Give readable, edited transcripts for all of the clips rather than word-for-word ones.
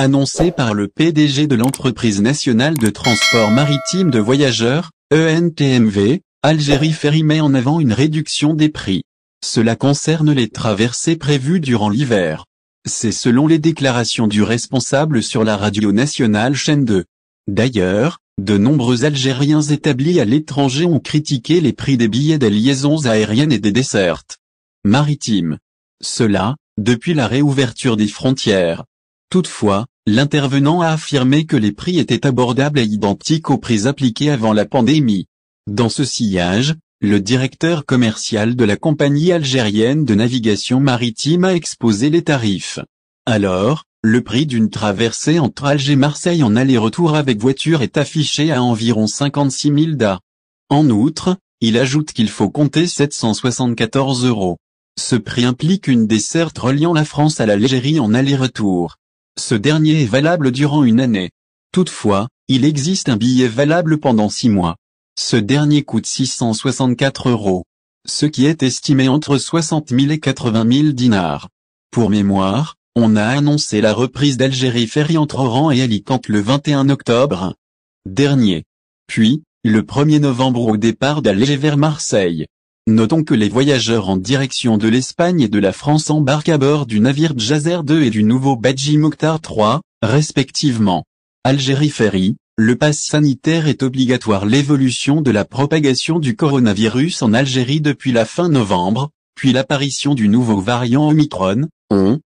Annoncé par le PDG de l'entreprise nationale de transport maritime de voyageurs, ENTMV, Algérie Ferry met en avant une réduction des prix. Cela concerne les traversées prévues durant l'hiver. C'est selon les déclarations du responsable sur la radio nationale Chaîne 2. D'ailleurs, de nombreux Algériens établis à l'étranger ont critiqué les prix des billets des liaisons aériennes et des dessertes maritimes. Cela, depuis la réouverture des frontières. Toutefois, l'intervenant a affirmé que les prix étaient abordables et identiques aux prix appliqués avant la pandémie. Dans ce sillage, le directeur commercial de la compagnie algérienne de navigation maritime a exposé les tarifs. Alors, le prix d'une traversée entre Alger et Marseille en aller-retour avec voiture est affiché à environ 56 000 DA. En outre, il ajoute qu'il faut compter 774 €. Ce prix implique une desserte reliant la France à l'Algérie en aller-retour. Ce dernier est valable durant une année. Toutefois, il existe un billet valable pendant 6 mois. Ce dernier coûte 664 €, ce qui est estimé entre 60 000 et 80 000 dinars. Pour mémoire, on a annoncé la reprise d'Algérie Ferry entre Oran et Alicante le 21 octobre dernier. Puis, le 1er novembre au départ d'Alger vers Marseille. Notons que les voyageurs en direction de l'Espagne et de la France embarquent à bord du navire Djazer 2 et du nouveau Badji Mokhtar 3, respectivement. Algérie Ferry, le pass sanitaire est obligatoire. L'évolution de la propagation du coronavirus en Algérie depuis la fin novembre, puis l'apparition du nouveau variant Omicron, ont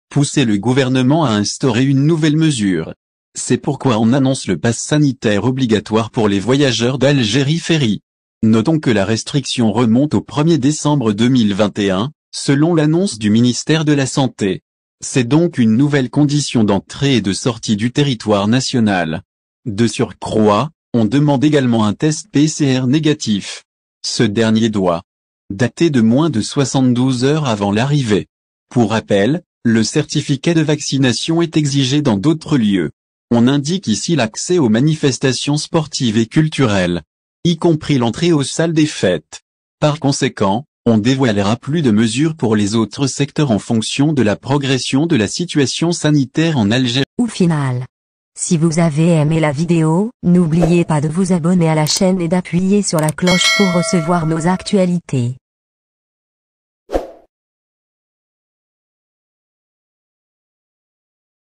poussé le gouvernement à instaurer une nouvelle mesure. C'est pourquoi on annonce le pass sanitaire obligatoire pour les voyageurs d'Algérie Ferry. Notons que la restriction remonte au 1er décembre 2021, selon l'annonce du ministère de la Santé. C'est donc une nouvelle condition d'entrée et de sortie du territoire national. De surcroît, on demande également un test PCR négatif. Ce dernier doit dater de moins de 72 heures avant l'arrivée. Pour rappel, le certificat de vaccination est exigé dans d'autres lieux. On indique ici l'accès aux manifestations sportives et culturelles, y compris l'entrée aux salles des fêtes. Par conséquent, on dévoilera plus de mesures pour les autres secteurs en fonction de la progression de la situation sanitaire en Algérie. Au final, si vous avez aimé la vidéo, n'oubliez pas de vous abonner à la chaîne et d'appuyer sur la cloche pour recevoir nos actualités.